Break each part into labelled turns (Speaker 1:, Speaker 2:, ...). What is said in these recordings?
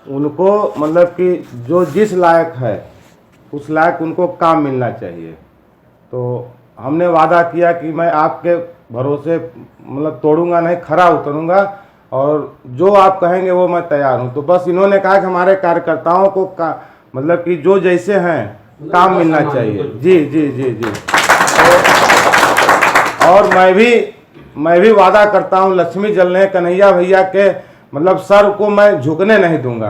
Speaker 1: उनको मतलब कि जो जिस लायक है उस लायक उनको काम मिलना चाहिए। तो हमने वादा किया कि मैं आपके भरोसे मतलब तोड़ूंगा नहीं, खरा उतरूंगा और जो आप कहेंगे वो मैं तैयार हूं। तो बस इन्होंने कहा कि हमारे कार्यकर्ताओं को मतलब कि जो जैसे हैं काम मिलना चाहिए। जी जी जी जी। और मैं भी वादा करता हूं लक्ष्मी जलने कन्हैया भैया के मतलब सर को मैं झुकने नहीं दूंगा।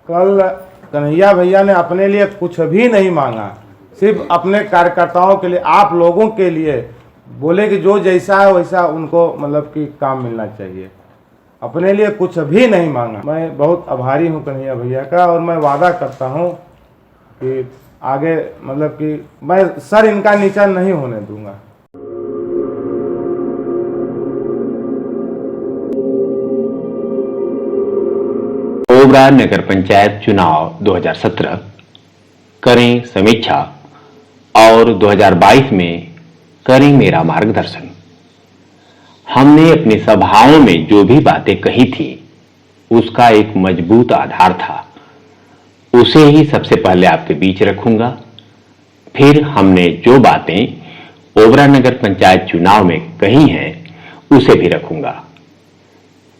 Speaker 1: कल कन्हैया भैया ने अपने लिए कुछ भी नहीं मांगा, सिर्फ अपने कार्यकर्ताओं के लिए, आप लोगों के लिए बोले कि जो जैसा है वैसा उनको मतलब कि काम मिलना चाहिए। अपने लिए कुछ भी नहीं मांगा। मैं बहुत आभारी हूँ कन्हैया भैया का और मैं वादा करता हूँ कि आगे मतलब कि मैं सर इनका नीचा नहीं होने दूंगा।
Speaker 2: ओबरा नगर पंचायत चुनाव 2017 करें समीक्षा और 2022 में करें मेरा मार्गदर्शन। हमने अपनी सभाओं में जो भी बातें कही थी उसका एक मजबूत आधार था, उसे ही सबसे पहले आपके बीच रखूंगा। फिर हमने जो बातें ओबरा नगर पंचायत चुनाव में कही हैं उसे भी रखूंगा।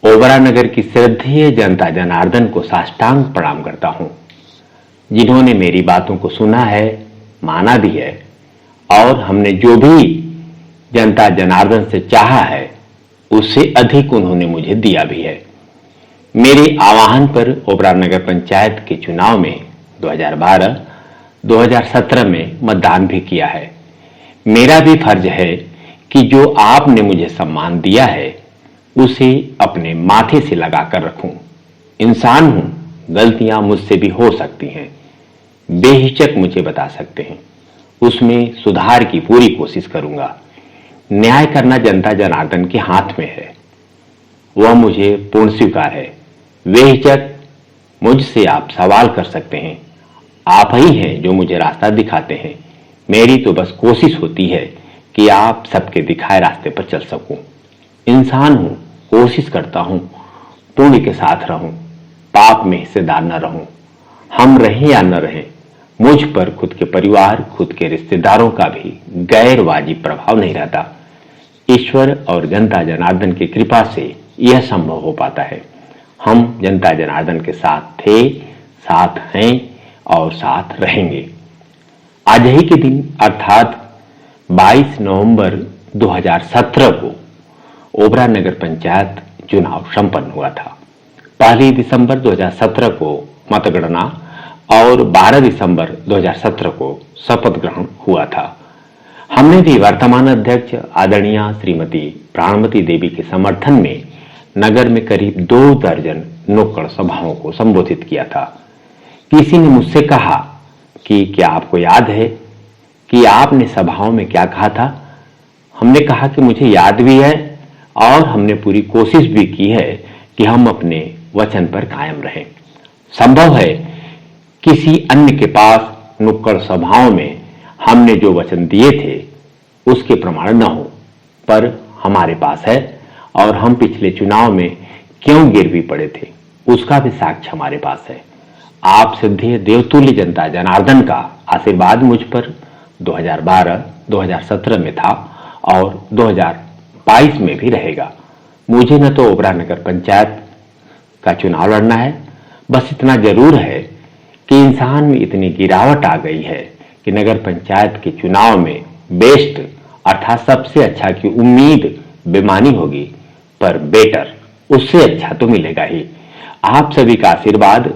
Speaker 2: ओबरा नगर की श्रद्धेय जनता जनार्दन को साष्टांग प्रणाम करता हूं, जिन्होंने मेरी बातों को सुना है, माना भी है और हमने जो भी जनता जनार्दन से चाहा है उससे अधिक उन्होंने मुझे दिया भी है। मेरे आह्वान पर ओबरा नगर पंचायत के चुनाव में 2012, 2017 में मतदान भी किया है। मेरा भी फर्ज है कि जो आपने मुझे सम्मान दिया है उसे अपने माथे से लगाकर रखूं। इंसान हूं, गलतियां मुझसे भी हो सकती हैं, बेहिचक मुझे बता सकते हैं, उसमें सुधार की पूरी कोशिश करूंगा। न्याय करना जनता जनार्दन के हाथ में है, वह मुझे पूर्ण स्वीकार है। बेहिचक मुझसे आप सवाल कर सकते हैं, आप ही हैं जो मुझे रास्ता दिखाते हैं। मेरी तो बस कोशिश होती है कि आप सबके दिखाए रास्ते पर चल सकूं। इंसान हूं, कोशिश करता हूं पुण्य के साथ रहूं, पाप में हिस्सेदार न रहूं। हम रहें या न रहें, मुझ पर खुद के परिवार, खुद के रिश्तेदारों का भी गैर वाजिब प्रभाव नहीं रहता। ईश्वर और जनता जनार्दन की कृपा से यह संभव हो पाता है। हम जनता जनार्दन के साथ थे, साथ हैं और साथ रहेंगे। आज ही के दिन अर्थात 22 नवंबर 2017 को ओबरा नगर पंचायत चुनाव संपन्न हुआ था। 1 दिसंबर 2017 को मतगणना और 12 दिसंबर 2017 को शपथ ग्रहण हुआ था। हमने भी वर्तमान अध्यक्ष आदरणीय श्रीमती प्राणमती देवी के समर्थन में नगर में करीब 2 दर्जन नुक्कड़ सभाओं को संबोधित किया था। किसी ने मुझसे कहा कि क्या आपको याद है कि आपने सभाओं में क्या कहा था? हमने कहा कि मुझे याद भी है और हमने पूरी कोशिश भी की है कि हम अपने वचन पर कायम रहें। संभव है किसी अन्य के पास नुक्कड़ सभाओं में हमने जो वचन दिए थे उसके प्रमाण न हो, पर हमारे पास है और हम पिछले चुनाव में क्यों गिर भी पड़े थे उसका भी साक्ष्य हमारे पास है। आप श्रद्धेय देवतुल्य जनता जनार्दन का आशीर्वाद मुझ पर 2012, 2017 में था और 2022 में भी रहेगा। मुझे न तो ओबरा नगर पंचायत का चुनाव लड़ना है, बस इतना जरूर है कि इंसान में इतनी गिरावट आ गई है कि नगर पंचायत के चुनाव में बेस्ट अर्थात सबसे अच्छा की उम्मीद बेमानी होगी, पर बेटर उससे अच्छा तो मिलेगा ही। आप सभी का आशीर्वाद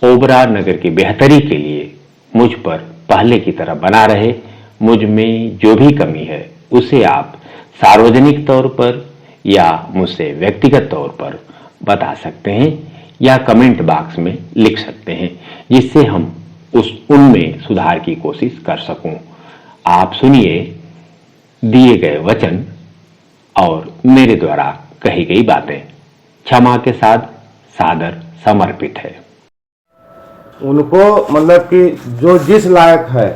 Speaker 2: ओबरा नगर की बेहतरी के लिए मुझ पर पहले की तरह बना रहे। मुझ में जो भी कमी है उसे आप सार्वजनिक तौर पर या मुझसे व्यक्तिगत तौर पर बता सकते हैं या कमेंट बॉक्स में लिख सकते हैं, जिससे हम उनमें सुधार की कोशिश कर सकूं। आप सुनिए दिए गए वचन और मेरे द्वारा कही गई बातें क्षमा के साथ सादर समर्पित है।
Speaker 1: उनको मतलब कि जो जिस लायक है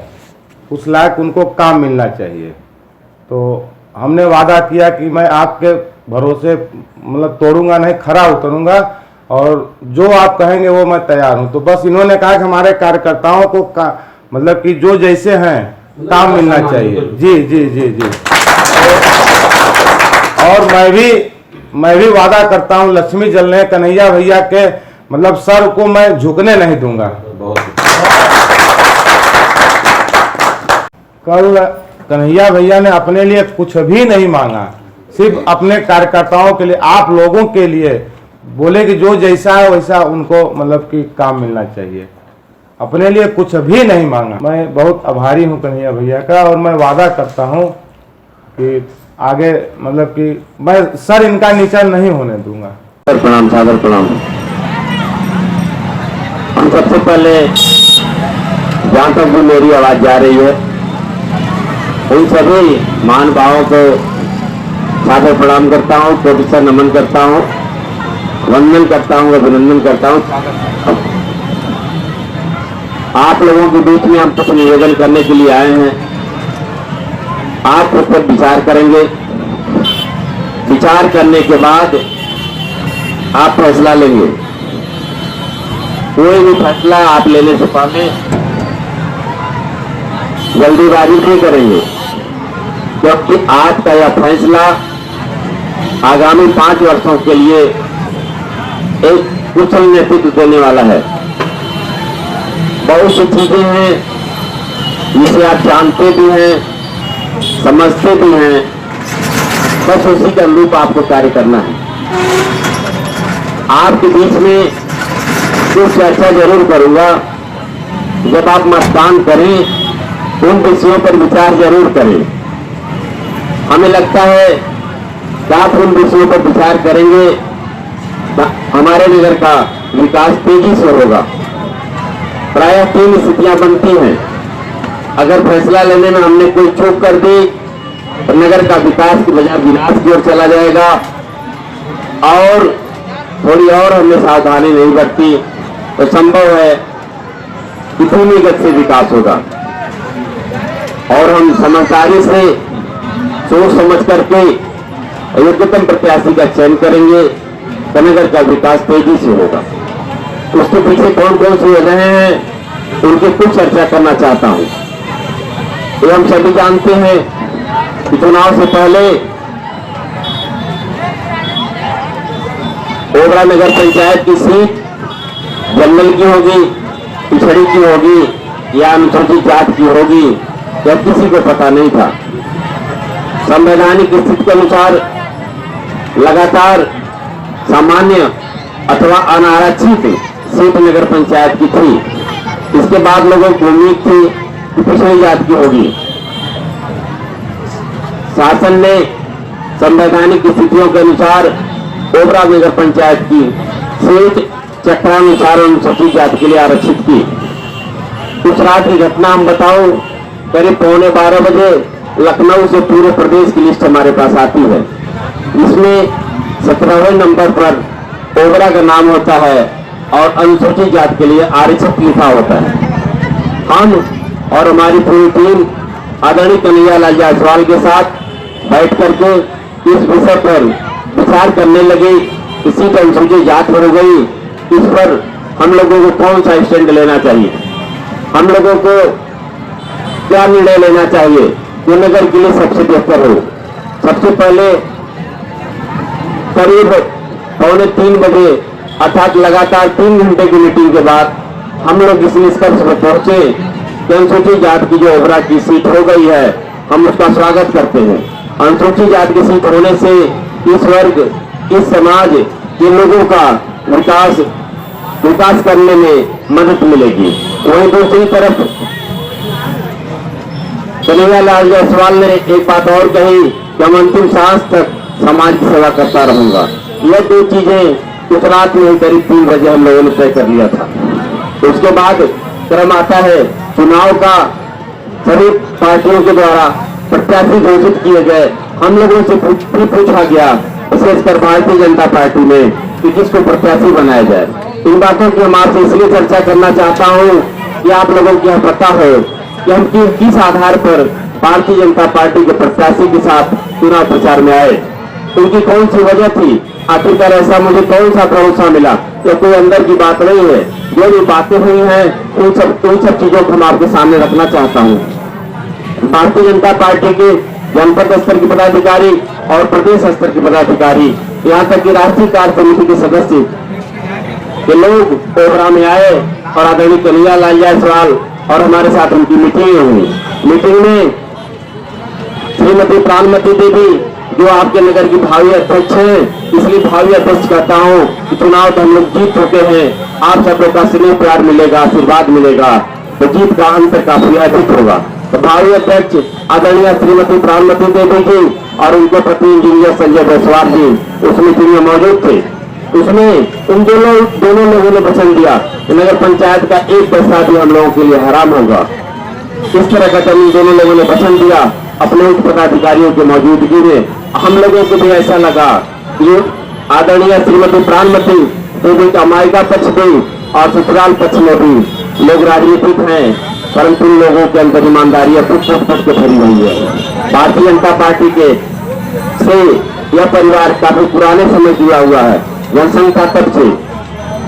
Speaker 1: उस लायक उनको काम मिलना चाहिए। तो हमने वादा किया कि मैं आपके भरोसे मतलब तोड़ूंगा नहीं, खरा उतरूंगा और जो आप कहेंगे वो मैं तैयार हूं। तो बस इन्होंने कहा कि हमारे कार्यकर्ताओं को मतलब कि जो जैसे हैं काम मिलना चाहिए। जी जी जी जी। और मैं भी वादा करता हूं लक्ष्मी जलने कन्हैया भैया के मतलब सर को मैं झुकने नहीं दूंगा। कल कन्हैया भैया ने अपने लिए कुछ भी नहीं मांगा, सिर्फ अपने कार्यकर्ताओं के लिए, आप लोगों के लिए बोले कि जो जैसा है वैसा उनको मतलब कि काम मिलना चाहिए। अपने लिए कुछ भी नहीं मांगा। मैं बहुत आभारी हूं कन्हैया भैया का और मैं वादा करता हूं कि आगे मतलब कि मैं सर इनका नीचा नहीं होने दूंगा।
Speaker 3: प्रणाम, सादर प्रणाम। हम सबसे पहले जहां तक भी मेरी आवाज जा रही है उन सभी महान भावों को सादर प्रणाम करता हूं, कोटि से नमन करता हूं, वंदन करता हूं, अभिनंदन करता हूं। आप लोगों के बीच में हम कुछ निवेदन करने के लिए आए हैं। आप उस पर विचार करेंगे, विचार करने के बाद आप फैसला लेंगे। कोई भी फैसला आप लेने से पहले जल्दीबाजी नहीं करेंगे, क्योंकि आज का यह फैसला आगामी 5 वर्षों के लिए एक कुशल नेतृत्व देने वाला है। बहुत सी चीजें हैं जिसे आप जानते भी हैं, समझते भी हैं, बस उसी के अनुरूप आपको कार्य करना है। आपके बीच में कुछ चर्चा जरूर करूंगा। जब आप मतदान करें उन विषयों पर विचार जरूर करें। हमें लगता है कि आप उन विषयों पर विचार करेंगे हमारे नगर का विकास तेजी से होगा। प्रायः 3 स्थितियां बनती हैं। अगर फैसला लेने में हमने कोई चूक कर दी तो नगर का विकास की बजाय विनाश की ओर चला जाएगा, और थोड़ी और हमने सावधानी नहीं बरती तो संभव है कि भूमिगत से विकास होगा। और हम समझदारी से सोच समझ करके योग्यतम प्रत्याशी का चयन करेंगे तो नगर का विकास तेजी से होगा। उसके पीछे कौन कौन सी वजह हैं उनकी कुछ चर्चा करना चाहता हूं। ये हम सभी जानते हैं कि चुनाव से पहले ओबरा नगर पंचायत की सीट जनरल की होगी, पिछड़ी की होगी या अनुसूचित जाति की होगी, यह किसी को पता नहीं था। संवैधानिक स्थिति के अनुसार लगातार सामान्य अथवा अनारक्षित सीट नगर पंचायत की थी। इसके बाद लोगों को उम्मीद थी कि पिछड़ी जाति की होगी। शासन ने संवैधानिक स्थितियों के अनुसार ओबरा नगर पंचायत की सीट चक्रानुसार अनुसूचित जाति के लिए आरक्षित की। कुछ रात की घटना हम बताऊं, करीब 11:15 बजे लखनऊ से पूरे प्रदेश की लिस्ट हमारे पास आती है। इसमें 17वें नंबर पर ओबरा का नाम होता है और अनुसूचित जाति के लिए आरक्षित लिखा होता है। हम और हमारी पूरी टीम आदरणीय कन्हैया लाल जायसवाल के साथ बैठ करके इस विषय पर विचार करने लगे। इसी पर अनुसूचित जाति हो गई, इस पर हम लोगों को कौन सा स्टैंड लेना चाहिए, हम लोगों को क्या निर्णय लेना चाहिए जो नगर के लिए सबसे बेहतर हो। सबसे पहले करीब 2:45 बजे अर्थात लगातार 3 घंटे की मीटिंग के बाद हम लोग इस निष्कर्ष पर पहुंचे कि अनुसूचित जाति की जो ओबरा की सीट हो गई है हम उसका स्वागत करते हैं। अनुसूचित जाति की सीट होने से इस वर्ग, इस समाज के लोगों का विकास करने में मदद मिलेगी। वहीं दूसरी तरफ कन्हैया लाल जायसवाल ने एक बात और कही कि हम अंतिम सांस तक समाज की सेवा करता रहूंगा। यह 2 चीजें उस रात में ही करीब 3 बजे हम लोगों ने तय कर लिया था। उसके बाद क्रम आता है चुनाव का। सभी पार्टियों के द्वारा प्रत्याशी घोषित किए गए। हम लोगों से पूछा गया, विशेषकर भारतीय जनता पार्टी में, कि किसको प्रत्याशी बनाया जाए। इन बातों की हम आपसे इसलिए चर्चा करना चाहता हूं कि आप लोगों को यह पता हो कि हम किस आधार पर भारतीय जनता पार्टी के प्रत्याशी के साथ चुनाव प्रचार में आए। उनकी कौन सी वजह थी, आखिरकार ऐसा मुझे कौन सा भरोसा मिला, ये कोई अंदर की बात नहीं है। जो भी बातें हुई हैं उन सब चीजों को हम आपके सामने रखना चाहता हूँ। भारतीय जनता पार्टी के जनपद स्तर के पदाधिकारी और प्रदेश स्तर के पदाधिकारी, यहाँ तक कि राष्ट्रीय कार्य समिति के सदस्य ये लोग ओबरा में आए और आदरणीय कन्हैया लाल जायसवाल और हमारे साथ उनकी मीटिंग हुई। मीटिंग में श्रीमती प्राणमती देवी जो आपके नगर की भावी अध्यक्ष हैं, इसलिए भावी अध्यक्ष कहता हूँ कि चुनाव तो हम लोग जीत चुके हैं, आप सब लोग का स्नेह प्यार मिलेगा, आशीर्वाद मिलेगा, तो जीत का अंतर काफी अधिक होगा। तो भावी अध्यक्ष आदरणीय श्रीमती प्राणमती देवी जी और उनके पति इंजीनियर संजय जायसवाल जी उस मीटिंग में मौजूद थे। उसमें उन दोनों लोगों ने वचन दिया कि नगर पंचायत का एक पैसा भी हम लोगों के लिए हराम होगा। इस तरह का जब इन दोनों लोगों ने वचन दिया अपने उच्च पदाधिकारियों की मौजूदगी में, हम लोगों को भी ऐसा लगा कि आदरणीय श्रीमती प्राणमती देवी का मायका पक्ष भी और ससुराल पक्ष में भी लोग राजनीतिक हैं, परंतु लोगों के अंदर ईमानदारी फुट के भरी हुई है। भारतीय जनता पार्टी के से यह परिवार काफी पुराने समय जुड़ा हुआ है, जनसंख्या तब से।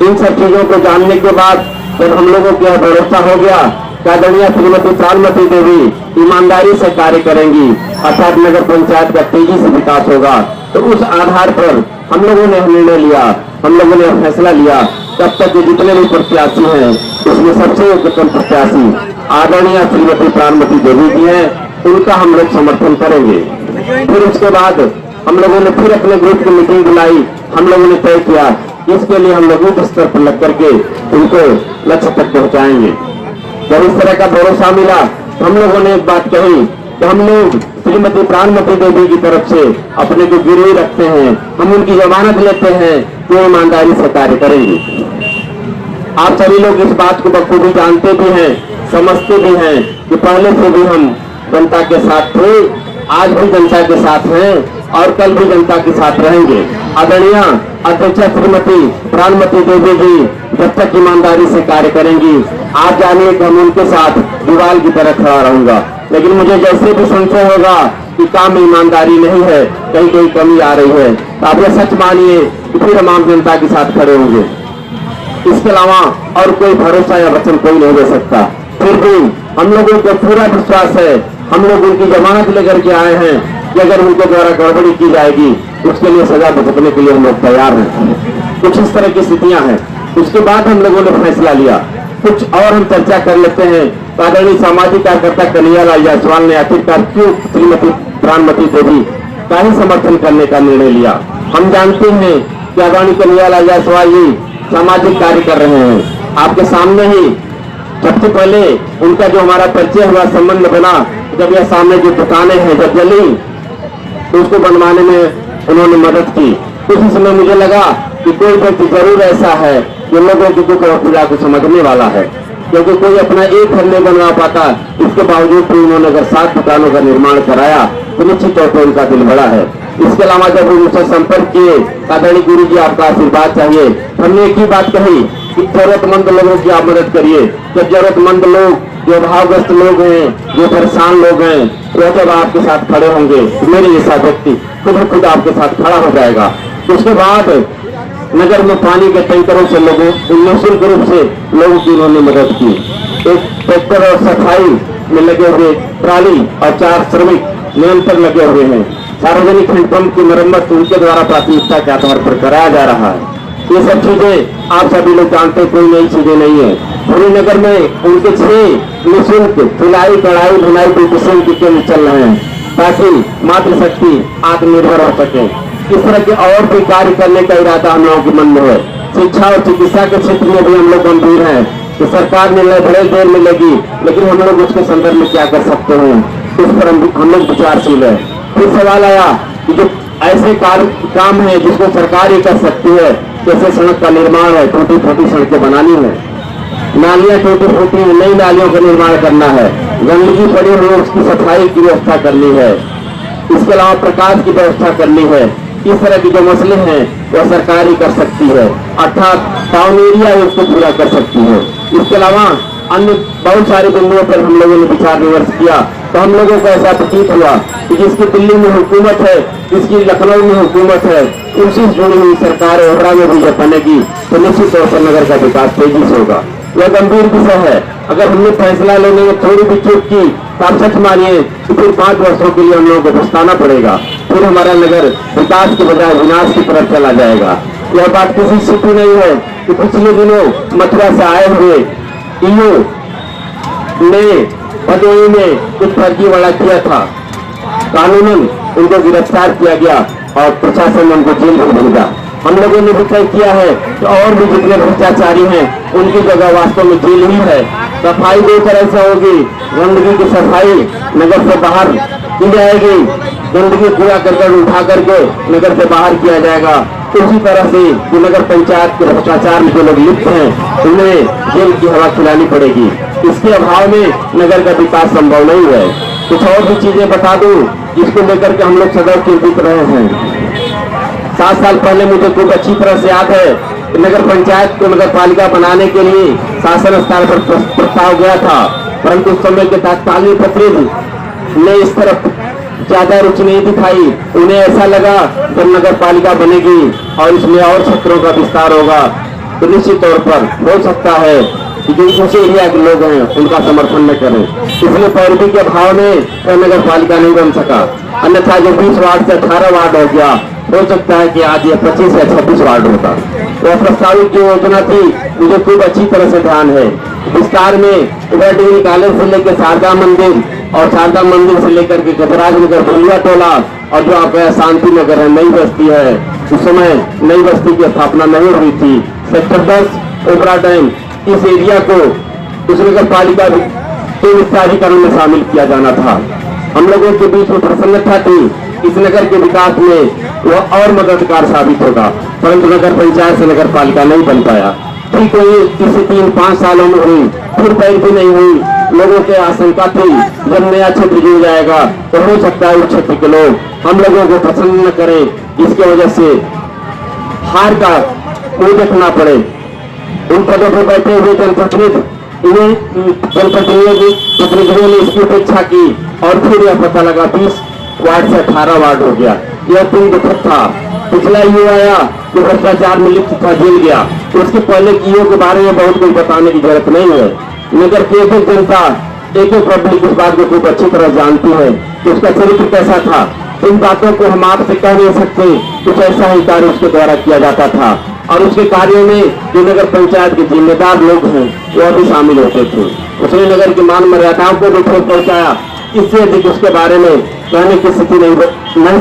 Speaker 3: इन सब चीजों को जानने के बाद जब हम लोगों को यह भरोसा हो गया कि आदरणीय श्रीमती प्राणमती देवी ईमानदारी से कार्य करेंगी, अर्थात नगर पंचायत का तेजी से विकास होगा, तो उस आधार पर हम लोगों ने निर्णय लिया, हम लोगों ने फैसला लिया तब तक के जितने भी प्रत्याशी हैं उसमें सबसे उत्तम प्रत्याशी आदरणीय श्रीमती प्राणमती देवी जी हैं, उनका हम लोग समर्थन करेंगे। फिर उसके बाद हम लोगों ने फिर अपने ग्रुप की मीटिंग बुलाई, हम लोगों ने तय किया इसके लिए हम लोग उच्च स्तर पर लग करके उनको लक्ष्य तक पहुंचाएंगे। जब इस तरह का भरोसा मिला तो हम लोगों ने एक बात कही कि हम लोग श्रीमती प्राणमती देवी की तरफ से अपने को गिरवी रखते हैं, हम उनकी जमानत लेते हैं जो ईमानदारी से कार्य करेंगे। आप सभी लोग इस बात को बखूबी जानते भी हैं, समझते भी हैं कि पहले से भी हम जनता के साथ थे, आज भी जनता के साथ हैं और कल भी जनता के साथ रहेंगे। आदरणीय अध्यक्ष श्रीमती प्राणमती देवी जी जब तक ईमानदारी से कार्य करेंगी, आप जानिए कि हम उनके साथ दीवार की तरह खड़ा रहूंगा, लेकिन मुझे जैसे भी संशय होगा कि काम में ईमानदारी नहीं है, कहीं कहीं कमी आ रही है, तो आप यह सच मानिए कि फिर हम आम जनता के साथ खड़े होंगे। इसके अलावा और कोई भरोसा या वचन कोई नहीं दे सकता। फिर भी हम लोगों को पूरा विश्वास है, हम लोग उनकी जमानत लेकर के आए हैं कि अगर उनके द्वारा गड़बड़ी की जाएगी उसके लिए सजा भुगतने के लिए हम लोग तैयार हैं। कुछ इस तरह की स्थितियां हैं। उसके बाद हम लोगों ने फैसला लिया, कुछ और हम चर्चा कर लेते हैं। आदरणीय सामाजिक कार्यकर्ता कन्हैया लाल जायसवाल ने आखिरकार क्यों श्रीमती प्राणमती देवी का ही समर्थन करने का निर्णय लिया। हम जानते हैं कि आदरणीय कन्हैया लाल जायसवाल जी सामाजिक कार्य कर रहे हैं। आपके सामने ही सबसे पहले उनका जो हमारा परिचय हुआ, संबंध बना, जब यह सामने जो दुकानें हैं जब जली तो उसको बनवाने में उन्होंने मदद की। उसी समय मुझे लगा कि कोई व्यक्ति जरूर ऐसा है जो लोगों की दुख और पीड़ा को समझने वाला है, क्योंकि कोई अपना एक घर नहीं बनवा पाता, इसके बावजूद भी उन्होंने अगर 7 दुकानों का निर्माण कराया तो निश्चित तौर पर उनका दिल बड़ा है। इसके अलावा जब उनसे संपर्क किए, आदरणीय गुरु जी आपका आशीर्वाद चाहिए, हमने एक ही बात कही कि जरूरतमंद लोगों की आप मदद करिए। जब जरूरतमंद लोग, जो अभावग्रस्त लोग हैं, जो परेशान लोग हैं, वो जब आपके साथ खड़े होंगे, मेरे जैसा व्यक्ति खुद आपके साथ खड़ा हो जाएगा। उसके बाद नगर में पानी के टैंकरों से लोगों निःशुल्क रूप से लोगों की उन्होंने मदद की। एक ट्रैक्टर और सफाई में लगे हुए ट्राली और 4 श्रमिक निरंतर लगे हुए हैं। सार्वजनिक हैंडपंप की मरम्मत उनके द्वारा प्राथमिकता के आधार पर कराया जा रहा है। ये सब चीजें आप सभी लोग जानते, कोई नई चीजें नहीं है। पूरे नगर में उनके 6 निःशुल्क सिलाई, कढ़ाई, बुनाई, ब्यूटिशियन के केंद्र चल रहे हैं, ताकि मातृशक्ति आत्मनिर्भर हो सके। इस तरह के और भी कार्य करने का इरादा हम लोगों के मन में है। शिक्षा और चिकित्सा के क्षेत्र में भी हम लोग गंभीर हैं कि सरकार निर्णय बड़े देर में लेगी, लेकिन हम लोग उसके संदर्भ में क्या कर सकते हैं, उस पर हम लोग विचारशील है। फिर सवाल आया कि जो ऐसे काम है जिसको सरकार ही कर सकती है, जैसे सड़क का निर्माण है, टूटी फूटी सड़कें बनानी है, नालियां टूटी फूटी नई नालियों का निर्माण करना है, गंदगी पड़ी हुई उसकी सफाई की व्यवस्था करनी है, इसके अलावा प्रकाश की व्यवस्था करनी है। इस तरह के जो मसले हैं वह सरकार ही कर सकती है, अर्थात टाउन एरिया उसको पूरा कर सकती है। इसके अलावा अन्य बहुत सारे बिंदुओं पर हम लोगों ने विचार विमर्श किया, तो हम लोगों को ऐसा प्रतीत हुआ कि जिसकी दिल्ली में हुकूमत है इसकी लखनऊ में हुकूमत है, उनसे जुड़ी हुई सरकार ओबरा में भी जब बनेगी तो निश्चित तौर पर नगर का विकास तेजी से होगा। यह गंभीर विषय है। अगर हमने फैसला लेने में थोड़ी भी चूक की तो आप सच मानिए कि फिर 5 वर्षों के लिए हम लोगों को पछताना पड़ेगा। फिर हमारा नगर विकास के बजाय विनाश की तरफ चला जाएगा। यह बात किसी से छुपी नहीं है कि पिछले दिनों मथुरा से आए हुए ईओ ने भदोही में कुछ फर्जीवाड़ा किया था। कानूनन उनको गिरफ्तार किया गया और प्रशासन ने उनको जेल में भेजा। हम लोगों ने भी तय किया है कि और भी जितने भ्रष्टाचारी हैं उनकी जगह वास्तव में जेल ही है। सफाई 2 तरह से होगी, गंदगी की सफाई नगर से बाहर की जाएगी, गंदगी पूरा करके उठा करके नगर से बाहर किया जाएगा। उसी तरह से जो नगर पंचायत के भ्रष्टाचार में जो लोग लिप्त हैं उन्हें जेल की हवा खिलानी पड़ेगी। इसके अभाव में नगर का विकास संभव नहीं है। कुछ और भी चीजें बता दूं जिसको लेकर के हम लोग सदैव चिंतित रहे हैं। 7 साल पहले मुझे खूब अच्छी तरह से याद है कि नगर पंचायत को नगर पालिका बनाने के लिए शासन स्तर पर प्रस्ताव गया था, परंतु उस समय के तत्कालीन प्रतिनिधि ने इस तरफ ज्यादा रुचि नहीं दिखाई। उन्हें ऐसा लगा जब नगर पालिका बनेगी और इसमें और क्षेत्रों का विस्तार होगा तो निश्चित तौर पर हो सकता है कि जो ऊंचे एरिया के लोग हैं उनका समर्थन न करें। इसलिए पैरवी के भाव में नगर पालिका नहीं बन सका। अन्यथा जो 20 वार्ड से 18 वार्ड हो गया, हो सकता है कि आज ये 25 या 26 वार्ड होता। तो प्रस्तावित जो योजना थी मुझे खूब अच्छी तरह से ध्यान है। विस्तार में इधर डिग्री कॉलेज से लेकर शारदा मंदिर और शारदा मंदिर से लेकर के गजराज नगर, भुलिया टोला और जो आपका शांति नगर है, नई बस्ती है, उस समय नई बस्ती की स्थापना नहीं हुई थी। सेक्टर 10 ओबरा डैम, इस एरिया को उस नगर पालिका के विस्तारीकरण में शामिल किया जाना था। हम लोगों के बीच में प्रसन्नता थी इस नगर के विकास में वह और मददगार साबित होगा, परंतु नगर पंचायत से नगर पालिका नहीं बन पाया। ठीक हुई इसी 3-5 सालों में हुई, फिर पैरवी नहीं हुई। लोगों के आशंका थी जब नया क्षेत्र जुड़ जाएगा तो हो सकता है उस क्षेत्र के लोग हम लोगों को पसंद न करें, इसके वजह से हार का मुंह देखना पड़े। उन पदों पर बैठे हुए जनप्रतिनिधियों ने इसकी उपेक्षा की और फिर यह पता लगा 20 वार्ड से 18 वार्ड हो गया। यह तीन दुखद था। पिछला ईओ आया जो भ्रष्टाचार में लिप्त था, जेल गया। उसके पहले ईओ के बारे में बहुत कुछ बताने की जरूरत नहीं है। नगर की एक जनता, एक पब्लिक इस बात को खूब अच्छी तरह जानती है कि उसका चरित्र कैसा था। इन बातों को हम आपसे कह नहीं सकते। कुछ ऐसा ही कार्य उसके द्वारा किया जाता था और उसके कार्यों में जो नगर पंचायत के जिम्मेदार लोग हैं वह भी शामिल होते थे। उसने नगर की मान मर्यादाओं को भी ठोस पहुंचाया। इससे अधिक उसके बारे में कहने की स्थिति नहीं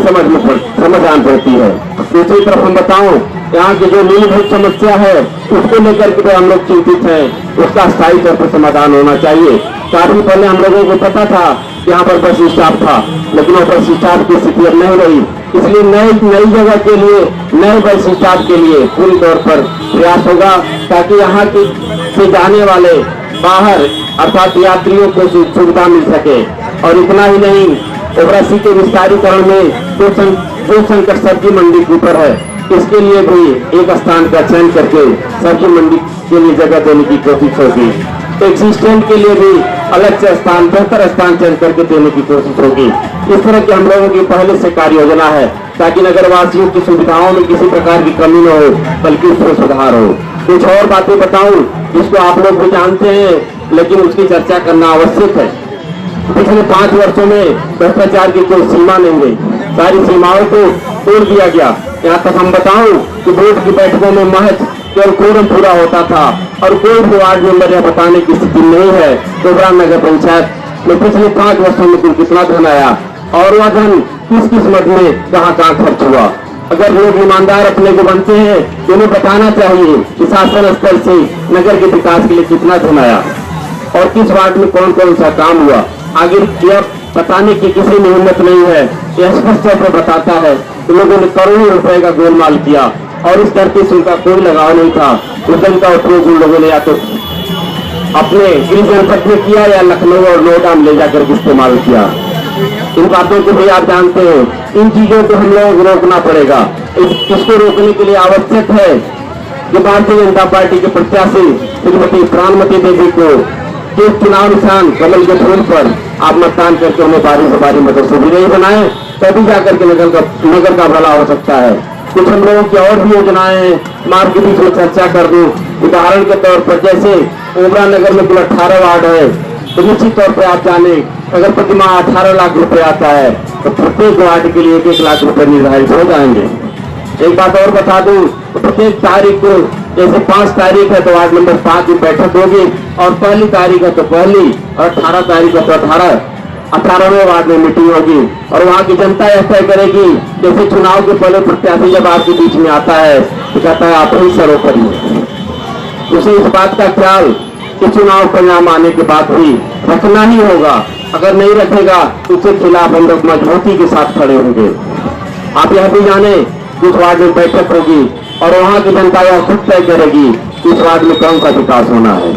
Speaker 3: समझ आन पड़ती है। दूसरी तरफ हम बताऊं, यहाँ की जो मूलभूत समस्या है उसको लेकर के हम लोग चिंतित हैं। उसका स्थायी तौर पर समाधान होना चाहिए। काफी पहले हम लोगों को पता था यहाँ पर बस स्टॉप था, लेकिन वो बस स्टॉप की स्थिति अब नहीं रही। इसलिए नई जगह के लिए, नए बस स्टॉप के लिए पूरी तौर पर प्रयास होगा ताकि यहाँ से जाने वाले बाहर अर्थात यात्रियों को सुविधा मिल सके। और इतना ही नहीं, ओबरा सी के विस्तारीकरण में जो संकट सब्जी मंडी के ऊपर है, इसके लिए भी एक स्थान का चयन करके सब्जी मंडी के लिए जगह देने की कोशिश होगी। एक्सिस्टेंट के लिए भी अलग से स्थान, बेहतर स्थान चयन करके देने की कोशिश होगी। इस तरह की हम लोगों की पहले से कार्य योजना है ताकि नगरवासियों की सुविधाओं में किसी प्रकार की कमी न हो, बल्कि उसमें सुधार हो। कुछ और बातें बताऊं जिसको आप लोग भी जानते हैं, लेकिन उसकी चर्चा करना आवश्यक है। पिछले 5 वर्षों में भ्रष्टाचार की कोई सीमा नहीं रही, सारी सीमाओं को तोड़ दिया गया। यहाँ तक हम बताऊं कि बोर्ड की बैठकों में महज केवल कोरम पूरा होता था और कोई भी वार्ड मेंबर यह बताने की स्थिति नहीं है तो ओबरा नगर पंचायत में पिछले 5 वर्षों में कुल कितना धन आया और वह धन किस मद में कहाँ खर्च हुआ। अगर लोग ईमानदार अपने को बनते हैं तो उन्हें बताना चाहिए कि शासन स्तर से नगर के विकास के लिए कितना धन आया और किस वार्ड में कौन कौन सा काम हुआ। आगे यह बताने की किसी में हिम्मत नहीं है। यह स्पष्ट तौर पर बताता है कि लोगों ने करोड़ों रुपए का गोलमाल किया और इस धरती से उनका कोई लगाव नहीं था। उस धन का उपयोग उन लोगों ने या तो अपने गृह जनपद में किया या लखनऊ और नोएडा में ले जाकर इस्तेमाल किया। इन बातों को भी आप जानते हैं। इन चीजों को हम लोगों को रोकना पड़ेगा। इसको रोकने के लिए आवश्यक है कि भारतीय जनता पार्टी के प्रत्याशी श्रीमती प्राणमती देवी को चुनाव निशान कमल के फूल पर आप मतदान करके उन्हें बारी से बारी मदद से विजयी बनाएं तभी जाकर के नगर का भला हो सकता है। कुछ हम लोगों की और भी योजनाएं हैं, मैं आपके बीच में चर्चा कर दूं। उदाहरण के तौर पर जैसे ओबरा नगर में कुल 18 वार्ड है, तो निश्चित तौर पर आप जाने अगर प्रति माह 18 लाख रुपए आता है तो प्रत्येक वार्ड के लिए 1 लाख रुपए निर्धारित हो जाएंगे। एक बात और बता दूं, तो प्रत्येक तारीख को जैसे 5 तारीख है तो वार्ड नंबर 5 में बैठक होगी, और पहली तारीख है तो पहली, और 18 तारीख है तो 18वें वार्ड में मीटिंग होगी। और वहाँ की जनता यह तय करेगी, जैसे चुनाव के पहले प्रत्याशी जब आपके बीच में आता है तो कहता है आप ही सर्वोपरि, उसे इस बात का ख्याल कि चुनाव परिणाम आने के बाद भी रखना ही होगा। अगर नहीं रखेगा तो उसके खिलाफ हम लोग मजबूती के साथ खड़े होंगे। आप यह भी जाने कि इस वार्ड में बैठक होगी और वहाँ की जनता यह खुद तय करेगी कि इस वार्ड में कौन सा विकास होना है।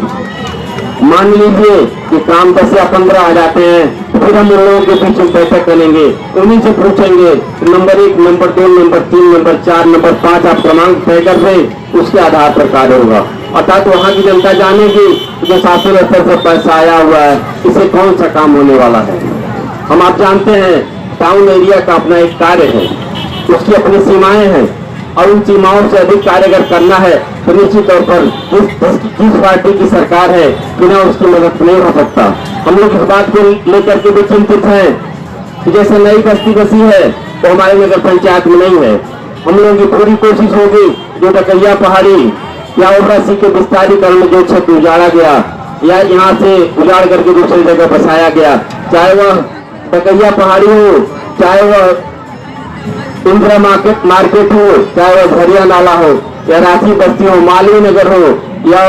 Speaker 3: मान लीजिए कि काम 10 या 15 आ जाते हैं, फिर हम उन लोगों के बीच में बैठक करेंगे, उन्हीं से पूछेंगे number 1, number 2, number 3, number 4, number 5 आप क्रमांक तय कर दें, उसके आधार पर कार्य होगा। अर्थात वहाँ की जनता जानेगी जो शासन स्तर से पैसा आया हुआ है, इसे कौन सा काम होने वाला है। हम आप जानते हैं टाउन एरिया का अपना एक कार्य है, उसकी अपनी सीमाएं हैं, और उन सीमाओं से अधिक कार्य अगर करना है तो निश्चित तौर पर जिस पार्टी की सरकार है बिना उसकी मदद नहीं हो सकता। हम लोग इस बात को लेकर के भी चिंतित हैं कि जैसे नई बस्ती बसी है तो हमारे नगर पंचायत में नहीं है। हम लोगों की पूरी कोशिश होगी जो डकैया पहाड़ी या ओबरा सी के विस्तारीकरण में जो क्षेत्र उजाड़ा गया या यहाँ से उजाड़ करके दूसरी जगह बसाया गया, चाहे वह डकैया पहाड़ी हो, चाहे वह इंदिरा मार्केट हो, चाहे वह झरिया नाला हो, या रांची बस्ती हो, मालवीय नगर हो, या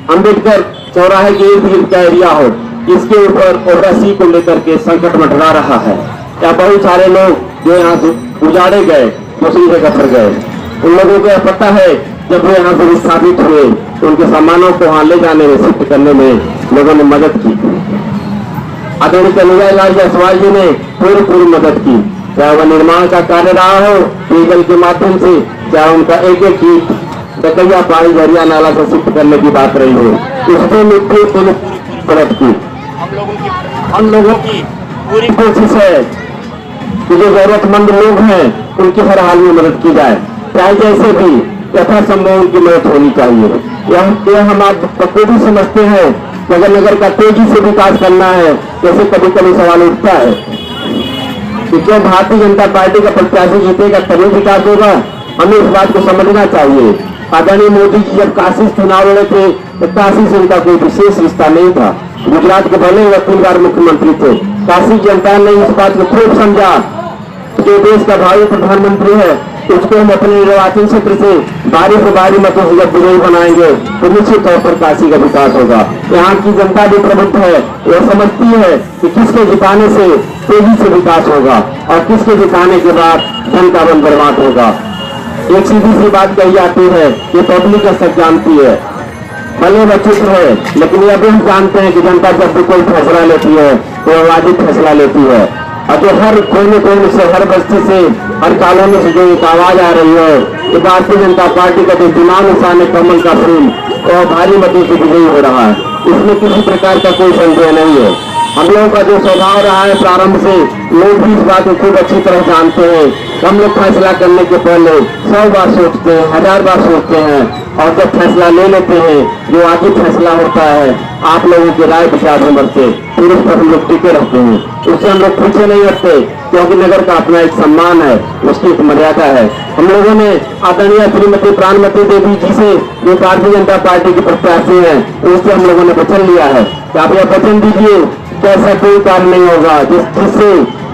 Speaker 3: अंबेडकर चौराहे के इर्द गिर्द का एरिया हो, इसके ऊपर ओबरा सी को लेकर के संकट मंडरा रहा है। या बहुत सारे लोग जो यहाँ से उजाड़े गए दूसरी जगह पर गए, उन लोगों को पता है जब वो यहाँ से विस्थापित हुए तो उनके सामानों को वहां ले जाने में, शिफ्ट करने में लोगों ने मदद की। आदरणीय कन्हैयालाल जायसवाल जी ने पूरी मदद की, चाहे वह निर्माण का कार्य रहा हो पेयजल के माध्यम से, चाहे उनका एक ईंट डकैया पहाड़ी झरिया नाला से शिफ्ट करने की बात रही हो, उसमें मिट्टी मदद की। हम लोगों की पूरी कोशिश है कि जो जरूरतमंद लोग हैं उनकी हर हाल में मदद की जाए, चाहे जैसे भी यथासंभव उनकी मदद होनी चाहिए। यह हम आप बखूबी समझते हैं कि अगर नगर का तेजी से विकास करना है, जैसे कभी कभी सवाल उठता है कि क्यों भारतीय जनता पार्टी का प्रत्याशी जीतेगा तभी विकास होगा, हमें इस बात को समझना चाहिए। आदरणीय मोदी जी जब काशी चुनाव लड़े थे तो काशी से उनका कोई विशेष रिश्ता नहीं था। गुजरात के भले वह 3 बार मुख्यमंत्री थे। काशी जनता ने इस बात को खूब समझा जो देश का भावी प्रधानमंत्री है उसको हम अपने निर्वाचन क्षेत्र से बारी से बारी मतों से जब विजयी बनाएंगे तो निश्चित तौर पर काशी का विकास होगा। यहाँ की जनता भी प्रबुद्ध है, वह समझती है कि किसके जिताने से तेजी से विकास होगा और किसके जिताने के बाद धन का बन बर्बाद होगा। एक सीधी सी बात कही जाती है, ये पब्लिक सब जानती है, भले वह चुप है, लेकिन यह भी हम जानते हैं कि जनता जब भी कोई फैसला लेती है तो वह वाजिब फैसला लेती है। और जो हर कोने से, हर बस्ती से, हर कॉलोनी से जो एक आवाज आ रही है कि भारतीय जनता पार्टी का जो चुनाव निशान है कमल का फूल, वह भारी मतों से विजयी हो रहा है, इसमें किसी प्रकार का कोई संदेह नहीं है। हम लोगों का जो स्वभाव रहा है प्रारंभ से, लोग भी इस बात को खूब अच्छी तरह जानते हैं। हम लोग फैसला करने के पहले 100 बार सोचते हैं, 1000 बार सोचते हैं, और जब फैसला ले लेते हैं जो आगे फैसला होता है आप लोगों की राय विचार विमर्श से, फिर उस पर हम लोग टिके रहते हैं, उससे हम लोग पीछे नहीं हटते, क्योंकि नगर का अपना एक सम्मान है, उसकी एक मर्यादा है। हम लोगों ने आदरणीय श्रीमती प्राणमती देवी जी से जो भारतीय जनता पार्टी के प्रत्याशी हैं उससे हम लोगों ने वचन लिया है कि आप यह वचन दीजिए कि ऐसा कोई काम नहीं होगा जिससे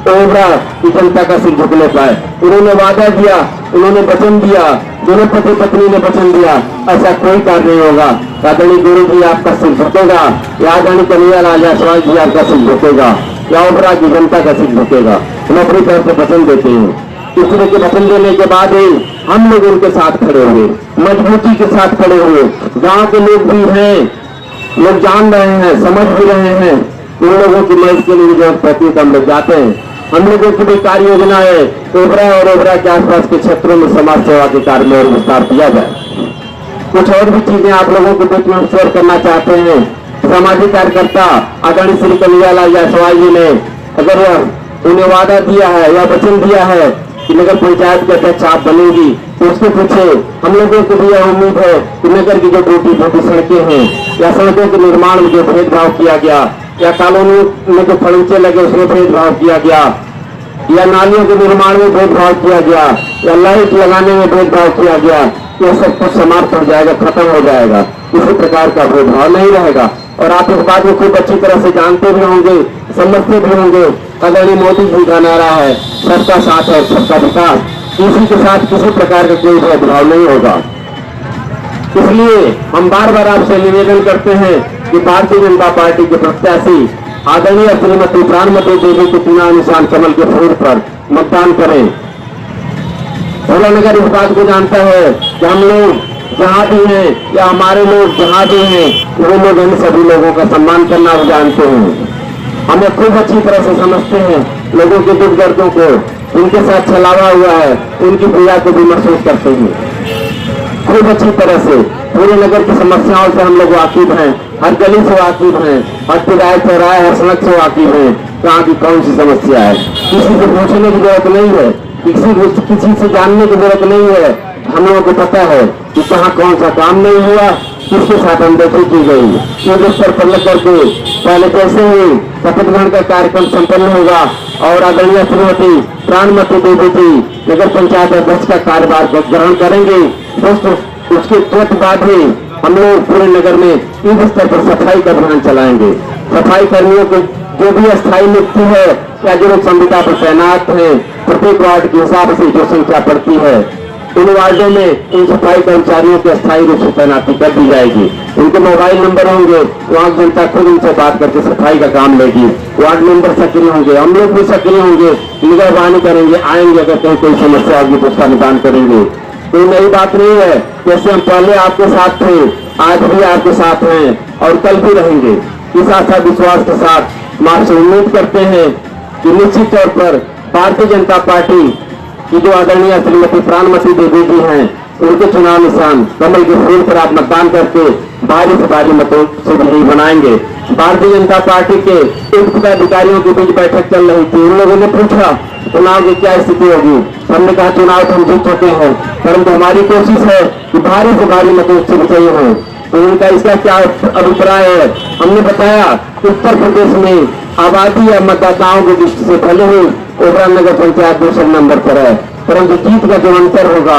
Speaker 3: ओबरा की जनता का सिर झुकने पाए। उन्होंने वादा किया, उन्होंने वचन दिया, दोनों पति पत्नी ने वचन दिया, ऐसा कोई कार्य नहीं होगा। आदरणीय गुरु जी आपका सिर झुकेगा, या आदरणीय कन्हैयालाल जायसवाल जी आपका सिर झुकेगा, या ओबरा की जनता का सिर झुकेगा। हम अपनी तरफ से वचन देते हैं। इस तरह के वचन देने के बाद ही हम लोग उनके साथ खड़े हुए, मजबूती के साथ खड़े हुए। गाँव के लोग भी हैं, लोग जान रहे हैं, समझ भी रहे हैं, उन लोगों की मदद के लिए जरूरत पड़ती है तो हम लोग जाते हैं। हम लोगों की भी कार्य योजना है ओबरा और ओबरा के आसपास के क्षेत्रों में समाज सेवा के कार्य में और विस्तार किया जाए। कुछ और भी चीजें आप लोगों के बीच में शेयर करना चाहते हैं। सामाजिक कार्यकर्ता आदरणीय श्री कन्हैयालाल जायसवाल जी ने, अगर वह उन्हें वादा दिया है या वचन दिया है कि नगर पंचायत के अध्यक्ष आप बनेंगी, तो उसके पीछे हम लोगों को भी यह उम्मीद है कि नगर की जो टूटी फूटी सड़कें हैं या सड़कों के निर्माण में जो भेदभाव किया गया या कॉलोनी में जो फर्नीचर लगे उसमें भेदभाव किया गया या नालियों के निर्माण में भेदभाव किया गया या लाइट लगाने में भेदभाव किया गया, यह सब कुछ समाप्त हो जाएगा, खत्म हो जाएगा। किसी प्रकार का भेदभाव नहीं रहेगा। और आप इस बात को खूब अच्छी तरह से जानते भी होंगे, समझते भी होंगे। आदरणीय मोदी जी का नारा है सबका साथ और सबका विकास, किसी के साथ किसी प्रकार का कोई भेदभाव नहीं होगा। इसलिए हम बार बार आपसे निवेदन करते हैं कि भारतीय जनता पार्टी के प्रत्याशी आदरणीय श्रीमती प्राणमती देवी के चुनाव निशान कमल के फूल पर मतदान करें। भोला नगर इस बात को जानता है कि हम लोग जहाँ भी हैं या हमारे लोग जहाँ भी हैं, वो लोग इन सभी लोगों का सम्मान करना भी जानते हैं। हमें खूब अच्छी तरह से समझते हैं लोगों के दुख दर्दों को, उनके साथ छलावा हुआ है, उनकी पीड़ा को भी महसूस करते हैं खूब अच्छी तरह से। पूरे नगर की समस्याओं से हम लोग वाकिफ हैं, हर गली से वाकिफ हैं, हर किराए चौराहे हर सड़क से वाकिफ हैं, कहाँ की कौन सी समस्या है। किसी से पूछने की जरूरत नहीं है, किसी से जानने की जरूरत नहीं है। हम लोगों को पता है कि कहाँ कौन सा काम नहीं हुआ, किसके साथ अनदेखी की गई। एक स्तर पर लग करके पहले कैसे ही शपथ ग्रहण का कार्यक्रम संपन्न होगा और आदरणीय श्रीमती प्राणमती देवी जी नगर पंचायत अध्यक्ष का कार्यभार ग्रहण करेंगे। दोस्तों, उसके तुरंत बाद ही हम लोग पूरे नगर में युद्ध स्तर पर सफाई का अभियान चलाएंगे। सफाई कर्मियों को जो भी अस्थायी नियुक्ति है या जो लोग संविदा पर तैनात हैं, प्रत्येक वार्ड के हिसाब से जो संख्या पड़ती है, इन वार्डों में इन सफाई कर्मचारियों की अस्थायी रूप से तैनाती कर दी जाएगी। उनके मोबाइल नंबर होंगे, वहाँ जनता खुद उनसे बात करके सफाई का काम लेगी। वार्ड मेंबर सक्रिय होंगे, हम लोग भी सक्रिय होंगे, निगरानी करेंगे, आएंगे, अगर कहीं कोई समस्या होगी तो उसका निदान करेंगे। कोई नई बात नहीं है, जैसे हम पहले आपके साथ थे, आज भी आपके साथ हैं और कल भी रहेंगे। इस आशा विश्वास के साथ हम आपसे उम्मीद करते हैं कि निश्चित तौर पर भारतीय जनता पार्टी की जो आदरणीय श्रीमती प्राणमती देवी जी हैं, उनके चुनाव निशान कमल के फूल पर आप मतदान करके भारी से भारी मतों से विजयी बनाएंगे। भारतीय जनता पार्टी के उच्च पदाधिकारियों के बीच बैठक चल रही थी, उन लोगों ने पूछा चुनाव की क्या स्थिति होगी। हमने कहा चुनाव तो हम जीत चुके हैं, परंतु हमारी कोशिश है कि भारी से भारी मतों से विजयी हों। तो उनका इसका क्या अभिप्राय है, हमने बताया उत्तर प्रदेश में आबादी या मतदाताओं की दृष्टि से भले ही ओबरा नगर पंचायत दूसरे नंबर पर है, परंतु जीत का जो अंतर होगा,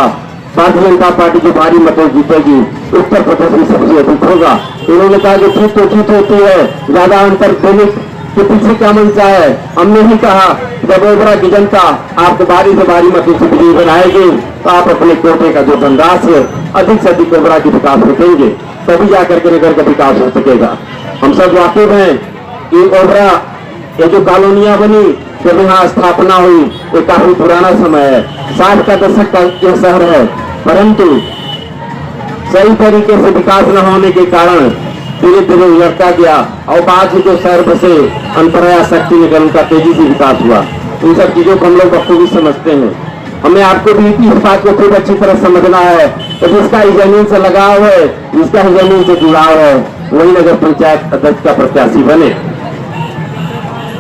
Speaker 3: भारतीय जनता पार्टी जो भारी मतों जीतेगी उत्तर प्रदेश में सबसे अधिक होगा। उन्होंने कहा कि जीत तो जीत होती है, ज्यादा अंतर देने के पीछे क्या मंशा है। हमने ही कहा जब ओबरा की जनता आपको भारी से भारी मतों से विजयी बनाएगी तो आप अपने कोटे का जो धनराशि है अधिक से अधिक ओबरा की विकास देंगे, तभी जाकर के नगर का विकास हो सकेगा। हम सब वाकिफ हैं कि ओबरा ये जो कॉलोनियां बनी जब यहाँ स्थापना हुई, ये काफी पुराना समय है, 60 का दशक का यह शहर है, परंतु सही तरीके से विकास न होने के कारण धीरे धीरे उजड़ता गया और बाद में जो शहर बसे अंतरया शक्ति निकल उनका तेजी से विकास हुआ। इन सब चीजों को हम लोग बखूबी समझते हैं। हमें आपको भी इस बात को खूब अच्छी तरह समझना है तो जिसका इस जमीन से लगाव है, जिसका इस जमीन से जुड़ाव है, वही नगर पंचायत अध्यक्ष का प्रत्याशी बने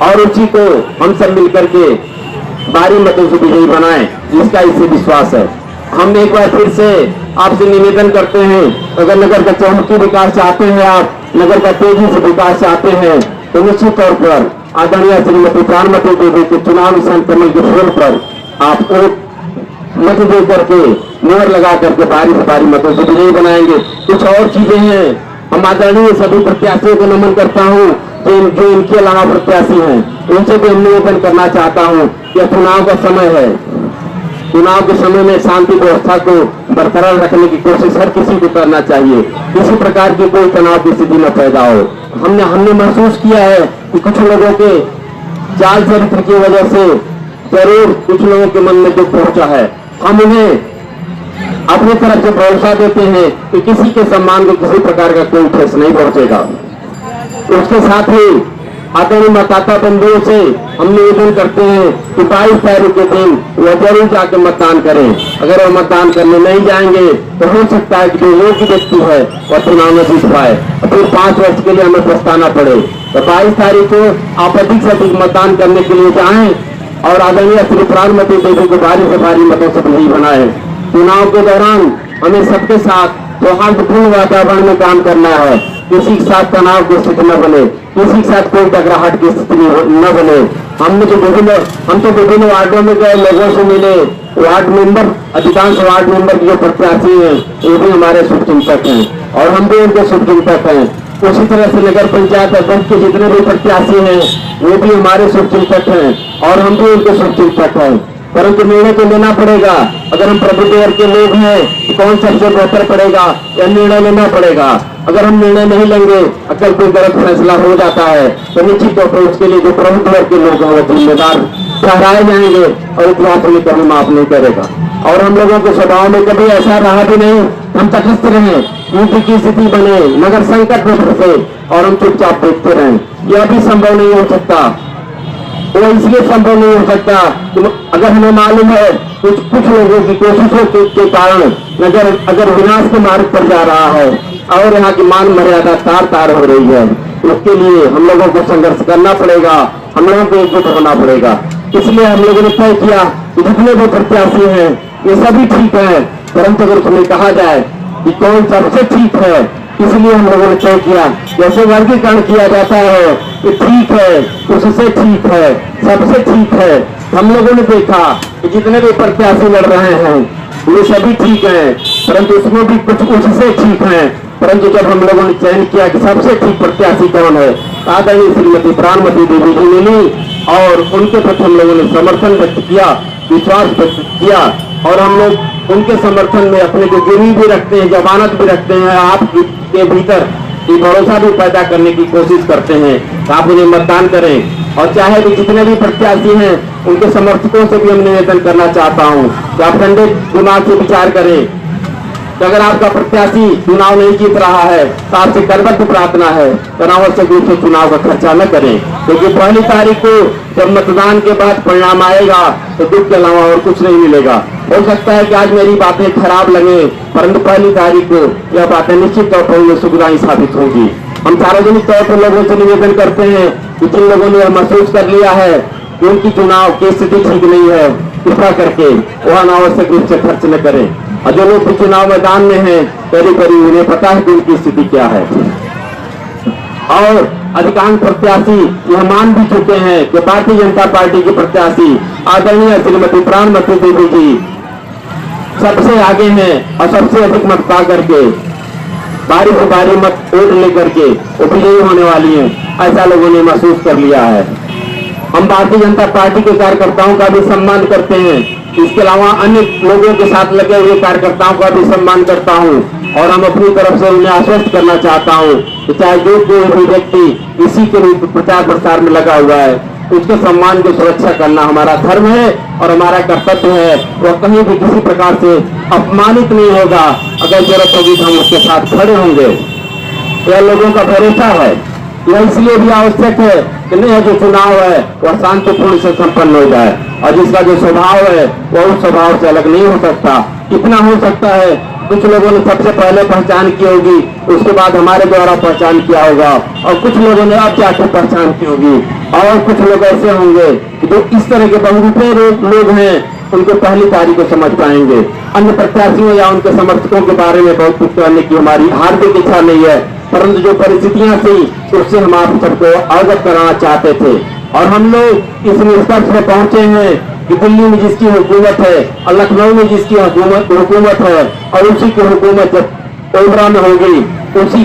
Speaker 3: और उसी को हम सब मिलकर के भारी मतों से विजयी बनाएं, जिसका इससे विश्वास है। हम एक बार फिर से आपसे निवेदन करते हैं, अगर नगर का चौमुखी विकास चाहते हैं, आप नगर का तेजी से विकास चाहते हैं, तो निश्चित तौर पर आदरणीय श्रीमती प्राणमती देवी के चुनाव निशान कमल के फूल पर आप मत दे करके मोहर लगा करके भारी से भारी मतों से विजयी बनाएंगे। कुछ और चीजें हैं, हम आदरणीय सभी प्रत्याशियों को नमन करता हूँ जो इनके अलावा प्रत्याशी हैं, उनसे भी हम निवेदन करना चाहता हूँ कि चुनाव का समय है, चुनाव के समय में शांति व्यवस्था को बरकरार रखने की कोशिश हर किसी को करना चाहिए, किसी प्रकार की कोई तनाव की स्थिति न पैदा हो। हमने महसूस किया है कि कुछ लोगों के चाल चरित्र की वजह से जरूर कुछ लोगों के मन में दुख पहुंचा है। हम उन्हें अपनी तरफ से भरोसा देते हैं कि किसी के सम्मान को किसी प्रकार का कोई ठेस नहीं पहुंचेगा। उसके साथ ही आदरणीय मतदाता बंधुओं से हम निवेदन करते हैं कि 22 तारीख के दिन वह जरूर जाकर मतदान करें। अगर वह मतदान करने नहीं जाएंगे तो हो सकता है कि जो योग्य व्यक्ति है वह चुनाव में जीत पाए, फिर 5 वर्ष के लिए हमें पछताना पड़े। तो 22 तारीख को आप अधिक से अधिक मतदान करने के लिए जाएं और आदरणीय श्री प्राणमती देवी को भारी से भारी मतों से विजयी बनाए। चुनाव के दौरान हमें सबके साथ सौहार्दपूर्ण वातावरण में काम करना है। किसी के साथ तनाव की स्थिति न बने, किसी के साथ कोई टकराहट की स्थिति न बने। हम तो विभिन्न वार्डों में गए, लोगों से मिले। वार्ड मेंबर, अधिकांश वार्ड मेंबर के जो प्रत्याशी हैं वो भी हमारे शुभचिंतक हैं और हम भी उनके शुभचिंतक हैं। उसी तरह से नगर पंचायत अध्यक्ष के जितने भी प्रत्याशी हैं वो भी हमारे शुभचिंतक हैं और हम भी उनके शुभचिंतक हैं। परंतु निर्णय तो लेना पड़ेगा। अगर हम प्रभुदेव के लोग हैं तो कौन सबसे बेहतर पड़ेगा, यह निर्णय लेना पड़ेगा। अगर हम निर्णय नहीं लेंगे, अगर कोई गलत फैसला हो जाता है तो निश्चित तौर पर उसके लिए जो प्रभुदेव के लोग हैं वो जिम्मेदार ठहराए जाएंगे और इतिहास में कभी माफ नहीं करेगा। और हम लोगों के स्वभाव में कभी ऐसा रहा भी नहीं हम तटस्थ रहे, युद्ध की स्थिति बने, नगर संकट में फंसे और हम चुपचाप देखते रहे। यह भी संभव नहीं हो सकता। वो इसलिए संभव नहीं हो सकता कि अगर हमें मालूम है कुछ लोगों की कोशिशों के कारण नगर अगर विनाश के मार्ग पर जा रहा है और यहाँ की मान मर्यादा तार तार हो रही है, उसके लिए हम लोगों को संघर्ष करना पड़ेगा, हम लोगों को एकजुट होना पड़ेगा। इसलिए हम लोगों ने तय किया कि जितने भी प्रत्याशी हैं ये सभी ठीक है, परंतु अगर तुम्हें कहा जाए कि कौन सबसे ठीक है, इसलिए हम लोगों ने तय किया जैसे वर्गीकरण किया जाता है कि ठीक है, उससे ठीक है, सबसे ठीक है। हम लोगों ने देखा कि जितने भी प्रत्याशी लड़ रहे हैं वे सभी ठीक हैं, परंतु उसमें भी कुछ उससे ठीक हैं। परंतु जब हम लोगों ने चयन किया कि सबसे ठीक प्रत्याशी कौन है, आदरणीय श्रीमती प्राणमती देवी जी ने ली और उनके प्रति हम लोगों ने समर्थन व्यक्त किया, विश्वास व्यक्त किया और हम लोग उनके समर्थन में अपने जो गिरवी भी रखते हैं, जमानत भी रखते हैं, आपके भीतर ये भरोसा भी पैदा करने की कोशिश करते हैं। आप उन्हें मतदान करें और चाहे भी जितने भी प्रत्याशी हैं उनके समर्थकों से भी हम निवेदन करना चाहता हूं कि आप ठंडे दिमाग से विचार करें कि अगर आपका प्रत्याशी चुनाव नहीं जीत रहा है तो आपसे करबद्ध प्रार्थना है अनावश्यक रूप से चुनाव का खर्चा न करें, क्योंकि पहली तारीख को जब मतदान के बाद परिणाम आएगा तो दुख के अलावा और कुछ नहीं मिलेगा। हो सकता है कि आज मेरी बातें खराब लगे, परंतु पहली तारीख को यह बातें निश्चित तौर पर सुखदायी साबित होंगी। हम सार्वजनिक तौर पर लोगों से निवेदन करते हैं कि जिन लोगों ने यह महसूस कर लिया है कि उनकी चुनाव की स्थिति ठीक नहीं है, कृपा करके वह अनावश्यक रूप से खर्च न करें। और जो लोग भी चुनाव मैदान में हैं करीब उन्हें पता है कि उनकी स्थिति क्या है। और अधिकांश प्रत्याशी यह मान भी चुके हैं कि भारतीय जनता पार्टी के प्रत्याशी आदरणीय श्रीमती प्राणमती देवी जी सबसे आगे हैं और सबसे अधिक मत पा करके भारी से भारी मत वोट लेकर के वो विजयी होने वाली हैं, ऐसा लोगों ने महसूस कर लिया है। हम भारतीय जनता पार्टी के कार्यकर्ताओं का भी सम्मान करते हैं, इसके अलावा अन्य लोगों के साथ लगे हुए कार्यकर्ताओं का भी सम्मान करता हूं और हम अपनी तरफ से उन्हें आश्वस्त करना चाहता हूं कि चाहे जो कोई भी व्यक्ति इसी के रूप प्रचार प्रसार में लगा हुआ है उसके सम्मान की सुरक्षा करना हमारा धर्म है और हमारा कर्तव्य है। वह कहीं भी किसी प्रकार से अपमानित नहीं होगा, अगर जरूरत होगी तो हम उसके साथ खड़े होंगे। यह लोगों का भरोसा है। यह इसलिए भी आवश्यक है कि नहीं जो चुनाव है वह शांतिपूर्ण से संपन्न हो जाए और जिसका जो स्वभाव है वह उस स्वभाव से अलग नहीं हो सकता। इतना हो सकता है कुछ लोगों ने सबसे पहले पहचान की होगी, उसके बाद हमारे द्वारा पहचान किया होगा और कुछ लोगों ने अब जाकर पहचान की होगी और कुछ लोग ऐसे होंगे कि जो इस तरह के बहुरूपी लोग हैं उनको पहली तारीख को समझ पाएंगे। अन्य प्रत्याशियों या उनके समर्थकों के बारे में बहुत कुछ करने की हमारी हार्दिक इच्छा नहीं है, परंतु जो परिस्थितियां थी उससे हम आप सबको अवगत कराना चाहते थे और हम लोग इस निष्कर्ष में पहुंचे हैं कि दिल्ली में जिसकी हुकूमत है और लखनऊ में जिसकी हुकूमत है और उसी की हुकूमत जब ओबरा में होगी, उसी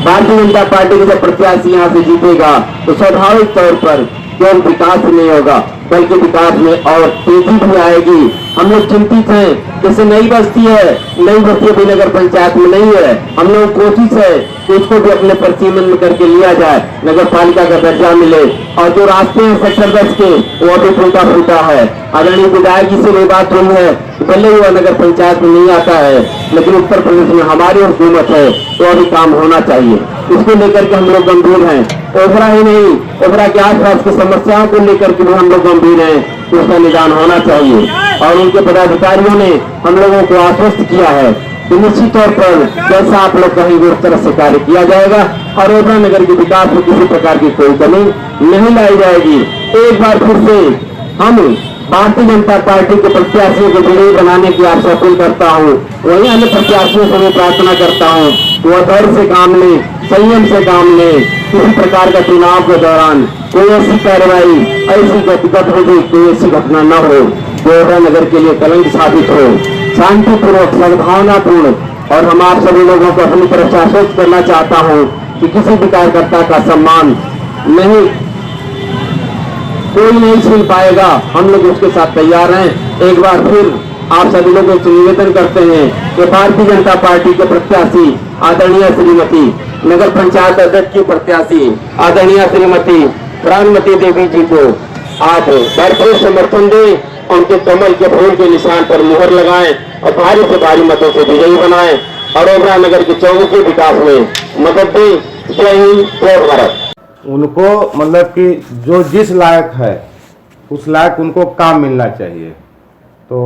Speaker 3: भारतीय जनता पार्टी के जब प्रत्याशी यहाँ से जीतेगा तो स्वाभाविक तौर पर केवल विकास नहीं होगा बल्कि विकास में और तेजी भी आएगी। हम लोग चिंतित हैं, जैसे नई बस्ती है, नई बस्ती अभी नगर पंचायत में नहीं है, हम लोग कोशिश है कि उसको भी अपने परिसीमन में करके लिया जाए, नगर पालिका का दर्जा मिले। और जो रास्ते हैं सेक्टर 10 के वो अभी टूटा फूटा है। आदरणीय विधायक जी से ये बात हुई है, भले ही वह नगर पंचायत में नहीं आता है लेकिन उत्तर प्रदेश में हमारी हुकूमत है तो अभी काम होना चाहिए। इसको लेकर के हम लोग गंभीर हैं। ओबरा ही नहीं, ओबरा के आसपास की समस्याओं को लेकर के भी हम लोग गंभीर हैं, उसका निदान होना चाहिए। और उनके पदाधिकारियों ने हम लोगों को आश्वस्त किया है कि निश्चित तौर पर जैसा आप लोग कहेंगे उस तरह से कार्य किया जाएगा और ओबरा नगर के विकास में किसी प्रकार की कोई कमी नहीं लाई जाएगी। एक बार फिर से हम भारतीय जनता पार्टी के प्रत्याशियों को विजयी बनाने की आपसे अपील करता हूँ। वही अन्य प्रत्याशियों से मैं प्रार्थना करता हूँ कि वह धैर्य से काम लें, संयम से काम लें। किसी प्रकार का चुनाव के दौरान कोई ऐसी कार्रवाई, ऐसी गतिविधि, कोई ऐसी घटना न हो जो ओबरा नगर के लिए कलंक साबित हो। शांतिपूर्वक, सद्भावनापूर्ण, और हम आप सभी लोगों को अपनी तरफ से आश्वस्त करना चाहता हूँ कि किसी भी कार्यकर्ता का सम्मान नहीं, कोई नहीं छीन पाएगा। हम लोग उसके साथ तैयार हैं। एक बार फिर आप सभी लोगों से निवेदन करते हैं कि भारतीय जनता पार्टी के प्रत्याशी आदरणीय श्रीमती नगर पंचायत अध्यक्ष की प्रत्याशी आदरणीय श्रीमती प्राणमती देवी जी को आप भरपूर समर्थन दें, उनके कमल के फूल के निशान पर मुहर लगाएं और भारी से भारी मतों से विजयी बनाएं और ओबरा नगर के चौमुखी विकास में मदद दें। जय हिंद, जय भारत।
Speaker 1: उनको मतलब कि जो जिस लायक है उस लायक उनको काम मिलना चाहिए। तो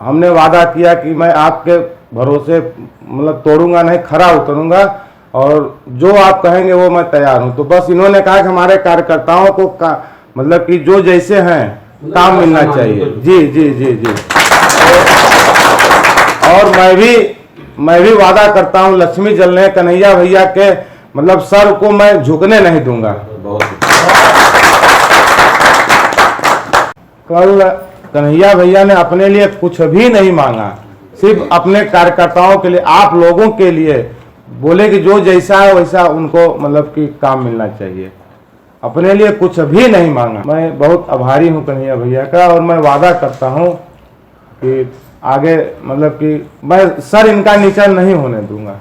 Speaker 1: हमने वादा किया कि मैं आपके भरोसे मतलब तोड़ूंगा नहीं, खरा उतरूंगा और जो आप कहेंगे वो मैं तैयार हूं। तो बस इन्होंने कहा कि हमारे कार्यकर्ताओं को मतलब कि जो जैसे हैं काम मिलना चाहिए। जी जी जी जी। और मैं भी वादा करता हूं लक्ष्मी जलने कन्हैया भैया के मतलब सर को मैं झुकने नहीं दूंगा। कल कन्हैया भैया ने अपने लिए कुछ भी नहीं मांगा, सिर्फ अपने कार्यकर्ताओं के लिए, आप लोगों के लिए बोले कि जो जैसा है वैसा उनको मतलब कि काम मिलना चाहिए। अपने लिए कुछ भी नहीं मांगा। मैं बहुत आभारी हूं कन्हैया भैया का और मैं वादा करता हूं कि आगे मतलब कि मैं सर इनका नीचा नहीं होने दूंगा।